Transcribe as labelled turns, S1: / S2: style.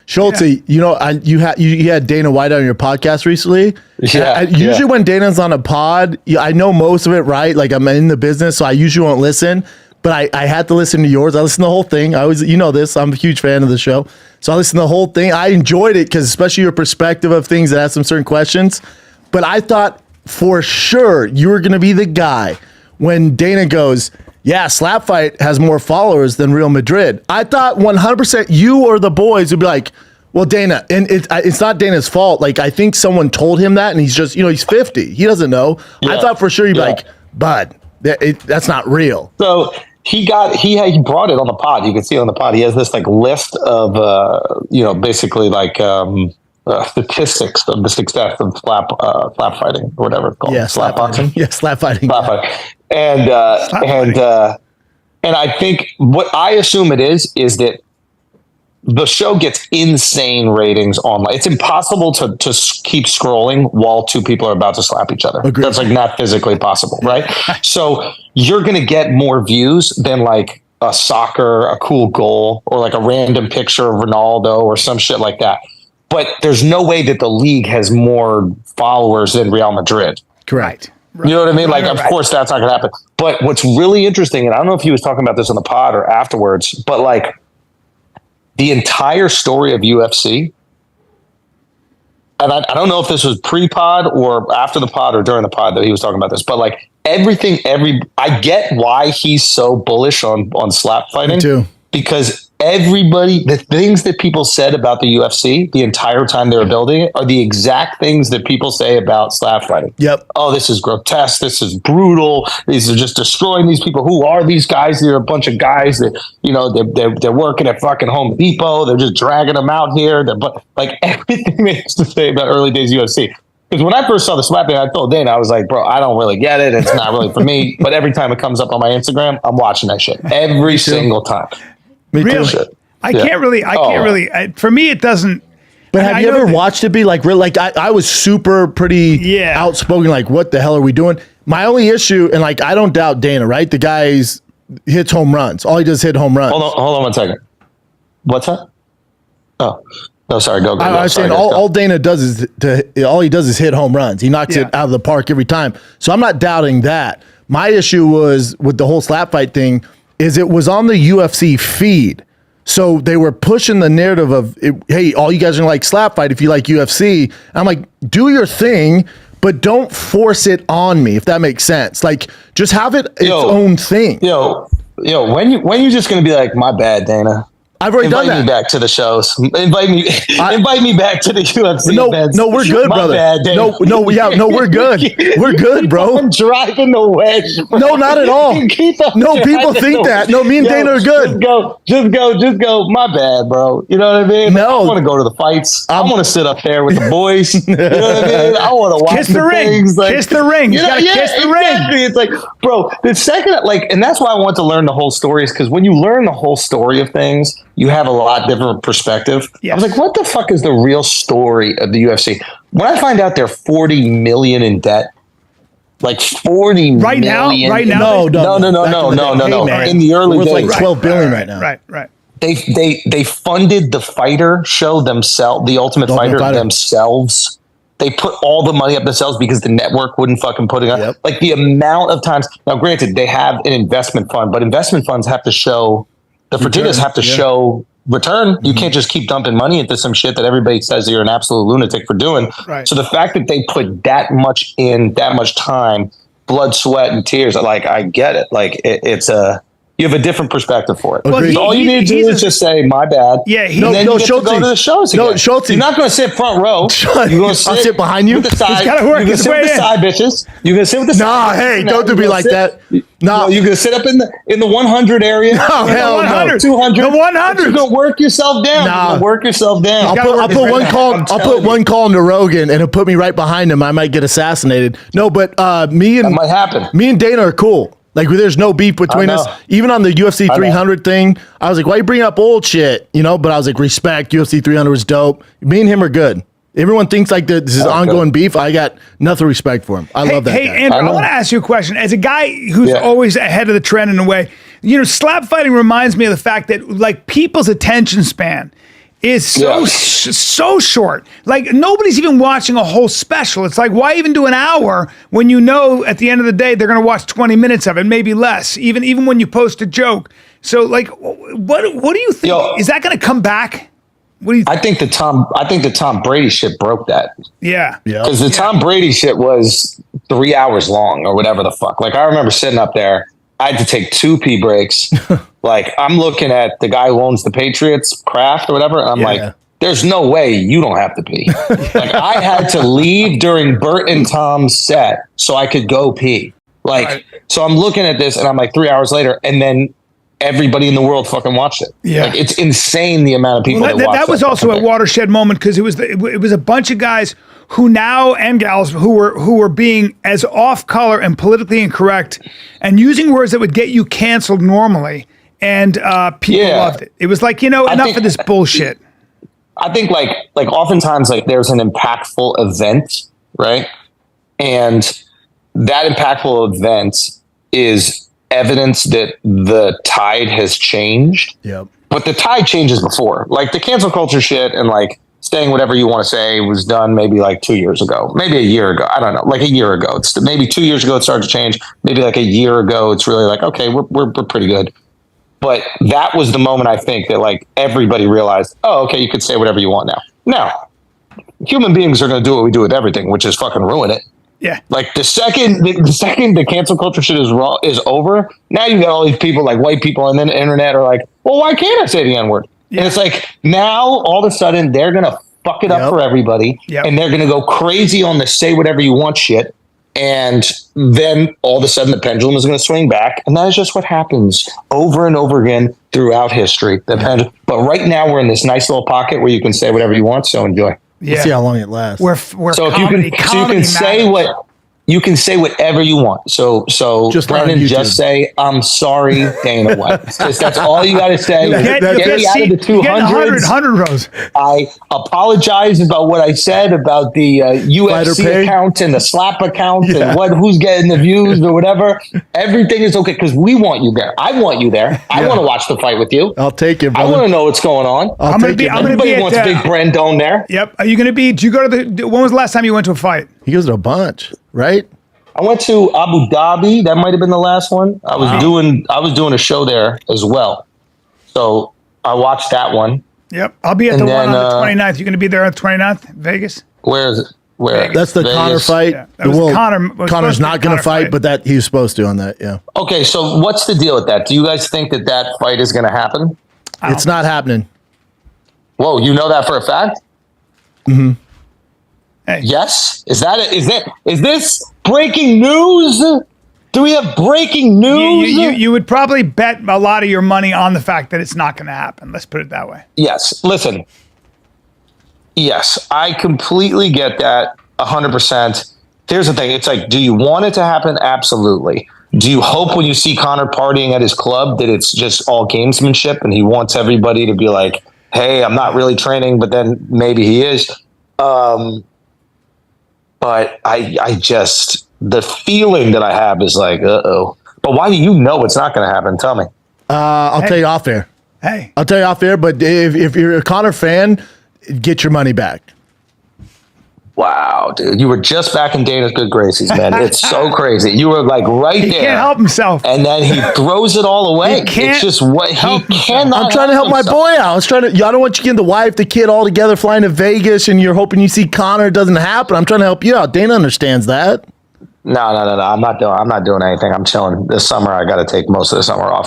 S1: Schulz, you know, you had Dana White on your podcast recently.
S2: Yeah.
S1: Usually when Dana's on a pod, I know most of it, right? Like I'm in the business, so I usually won't listen. But I had to listen to yours. I listened to the whole thing. I was, you know this, I'm a huge fan of the show. So I listened to the whole thing. I enjoyed it because especially your perspective of things that ask some certain questions. But I thought for sure you were going to be the guy when Dana goes, yeah, Slap Fight has more followers than Real Madrid. I thought 100% you or the boys would be like, well, Dana, and it's not Dana's fault. Like, I think someone told him that, and he's just, you know, he's 50. He doesn't know. Yeah. I thought for sure you'd be like, bud, that's not real.
S2: So he brought it on the pod. You can see it on the pod. He has this like list of, basically like statistics of the success of slap fighting or whatever it's called.
S1: Yeah,
S2: slap boxing.
S1: Yeah, slap fighting.
S2: Slap fighting. And I think what I assume it is that the show gets insane ratings online. It's impossible to keep scrolling while two people are about to slap each other. Agreed. That's like not physically possible, right? So you're going to get more views than like a cool goal, or like a random picture of Ronaldo or some shit like that. But there's no way that the league has more followers than Real Madrid.
S1: Correct.
S2: You know what I mean? Like, of course, that's not going to happen. But what's really interesting, and I don't know if he was talking about this on the pod or afterwards, but like the entire story of UFC, and I don't know if this was pre-pod or after the pod or during the pod that he was talking about this, but like I get why he's so bullish on slap fighting. Me too. Because the things that people said about the UFC the entire time they were building it are the exact things that people say about slap fighting.
S1: Yep.
S2: Oh, this is grotesque. This is brutal. These are just destroying these people. Who are these guys? They're a bunch of guys that, you know, they're working at fucking Home Depot. They're just dragging them out here. But like everything they used to say about early days UFC. Because when I first saw the slapping, I told Dana, I was like, bro, I don't really get it. It's not really for me. But every time it comes up on my Instagram, I'm watching that shit every single time.
S3: Me really? Too. I can't really. For me, it doesn't.
S1: But have you ever watched it be like real? Like I was pretty outspoken. Like, what the hell are we doing? My only issue, and like I don't doubt Dana, right? The guy hits home runs. All he does is hit home runs.
S2: Hold on 1 second. What's that? Oh, no, sorry. Go.
S1: I was saying all Dana does is hit home runs. He knocks it out of the park every time. So I'm not doubting that. My issue was with the whole slap fight thing. Is it was on the UFC feed. So they were pushing the narrative of, hey, all you guys are like slap fight if you like UFC. I'm like, do your thing, but don't force it on me, if that makes sense. Like, just have it its own thing.
S2: When you just going to be like, my bad, Dana.
S1: I've already done that.
S2: Invite me back to the shows. Invite me back to the UFC events.
S1: No, we're good, brother.
S2: Bad,
S1: no, we're good. We're good, bro.
S2: I'm driving the wedge, bro.
S1: No, not at all. No, people think that. No, me and Dana are good.
S2: Just go. My bad, bro. You know what I mean?
S1: No.
S2: I want to go to the fights. I want to sit up there with the boys. You know what I mean? I want to watch
S3: kiss the ring.
S2: Things. Like,
S3: kiss the ring. You gotta kiss the ring.
S2: It's like, bro, the second, like, and that's why I want to learn the whole story, is because when you learn the whole story of things, you have a lot different perspective. Yes. I was like, what the fuck is the real story of the UFC? When I find out they're 40 million in debt, like 40
S3: right
S2: million.
S3: Right now?
S2: No. In the early days.
S1: Like 12 billion right now.
S3: Right.
S2: They funded the fighter show themselves, the Ultimate Fighter themselves. They put all the money up themselves because the network wouldn't fucking put it on. Yep. Like the amount of times. Now, granted, they have an investment fund, but investment funds have to show, the Fertittas have to show return. You can't just keep dumping money into some shit that everybody says you're an absolute lunatic for doing. Right. So the fact that they put that much in, that much time, blood, sweat, and tears, like, I get it. Like you have a different perspective for it. Well, all you need to do is just say, my bad.
S3: Yeah,
S2: Schultz, go to the shows again. Schultz, you're not going to sit front row. You're going to sit
S1: behind you.
S2: With the side.
S3: He's got to work his way in.
S2: Side bitches. You're going to sit with the side.
S1: Nah, hey, don't do me like that.
S2: No, you're going to sit up in the 100 area.
S1: No, hell no.
S2: 200.
S3: The 100.
S2: You're going to work yourself down.
S1: Nah.
S2: You're going to work yourself down.
S1: I'll put one call into Rogan, and he'll put me right behind him. I might get assassinated. No, but that might happen. Me and Dana are cool. Like, there's no beef between us. Even on the UFC 300 thing, I was like, why you bring up old shit? You know, but I was like, respect. UFC 300 was dope. Me and him are good. Everyone thinks like this is ongoing beef. I got nothing respect for him. I love that guy.
S3: Hey, Andrew, I want to ask you a question. As a guy who's always ahead of the trend in a way, slap fighting reminds me of the fact that, like, people's attention span is so short. Like nobody's even watching a whole special. It's like, why even do an hour when you know at the end of the day they're going to watch 20 minutes of it, maybe less. Even when you post a joke. So like, what do you think? Is that going to come back? What do you think?
S2: I think the Tom Brady shit broke that.
S3: Yeah.
S2: Because the Tom Brady shit was 3 hours long or whatever the fuck. Like I remember sitting up there. I had to take 2 pee breaks. Like I'm looking at the guy who owns the Patriots, Kraft or whatever. And I'm like, there's no way you don't have to pee. Like I had to leave during Bert and Tom's set so I could go pee. Like, so I'm looking at this and I'm like 3 hours later and then everybody in the world fucking watched it. Yeah. Like it's insane the amount of people that watched it.
S3: That was also a watershed moment because it was a bunch of guys who now and gals who were being as off color and politically incorrect and using words that would get you canceled normally, and people loved it. It was like, enough of this bullshit.
S2: I think like oftentimes like there's an impactful event, right? And that impactful event is evidence that the tide has changed.
S1: Yep.
S2: But the tide changes before. Like the cancel culture shit and like saying whatever you want to say was done maybe like 2 years ago, maybe a year ago. I don't know, like a year ago. It's maybe 2 years ago it started to change. Maybe like a year ago, it's really like, okay, we're pretty good. But that was the moment I think that like everybody realized, oh, okay, you could say whatever you want now. Now, human beings are going to do what we do with everything, which is fucking ruin it.
S3: Yeah.
S2: Like the second the cancel culture shit is over, now you got all these people like white people on the internet are like, well, why can't I say the N-word? Yeah. And it's like now all of a sudden they're going to fuck it up for everybody. Yep. And they're going to go crazy on the say whatever you want shit. And then all of a sudden the pendulum is going to swing back. And that is just what happens over and over again throughout history. The pendulum. But right now we're in this nice little pocket where you can say whatever you want. So enjoy.
S1: Yeah. We'll see how long it lasts.
S3: So
S2: if you can say what you can say whatever you want. So just Brendan, just say, I'm sorry, Dana White. That's all you got to say. Get me out of the 200s.
S3: 100 rows.
S2: I apologize about what I said about the UFC account and the slap account and who's getting the views or whatever. Everything is okay because we want you there. I want you there. I want to watch the fight with you.
S1: I'll take it, brother.
S2: I want to know what's going on. Everybody wants Big Brandon there.
S3: Yep. Are you going to be? Do you go to when was the last time you went to a fight?
S1: He goes to a bunch, right?
S2: I went to Abu Dhabi. That might have been the last one. I was doing a show there as well. So I watched that one.
S3: Yep. I'll be at the one on the 29th. You going to be there on the 29th? Vegas?
S2: Where is it? Where?
S1: Vegas. That's the
S2: Vegas.
S1: Conor fight.
S3: Yeah, that was
S1: Connor's not going to fight, but that he was supposed to on that. Yeah.
S2: Okay. So what's the deal with that? Do you guys think that fight is going to happen?
S1: It's not happening.
S2: Whoa. You know that for a fact?
S1: Mm-hmm.
S2: Hey. Yes. Is this breaking news? Do we have breaking news?
S3: You would probably bet a lot of your money on the fact that it's not going to happen. Let's put it that way.
S2: Yes. Listen. Yes, I completely get that 100%. Here's the thing. It's like, do you want it to happen? Absolutely. Do you hope when you see Conor partying at his club that it's just all gamesmanship and he wants everybody to be like, hey, I'm not really training, but then maybe he is. But I just, the feeling that I have is like, uh-oh. But why do you know it's not going to happen? Tell me.
S1: I'll tell you off air.
S3: Hey.
S1: I'll tell you off air, but if you're a Conor fan, get your money back.
S2: Wow, dude. You were just back in Dana's good graces, man. It's so crazy. You were like right there. He
S3: can't help himself.
S2: And then he throws it all away. It's just what he cannot.
S1: I'm trying to help my boy out. I don't want you getting the wife, the kid all together flying to Vegas and you're hoping you see Conor. It doesn't happen. I'm trying to help you out. Dana understands that.
S2: No. I'm not doing anything. I'm chilling. This summer, I got to take most of the summer off.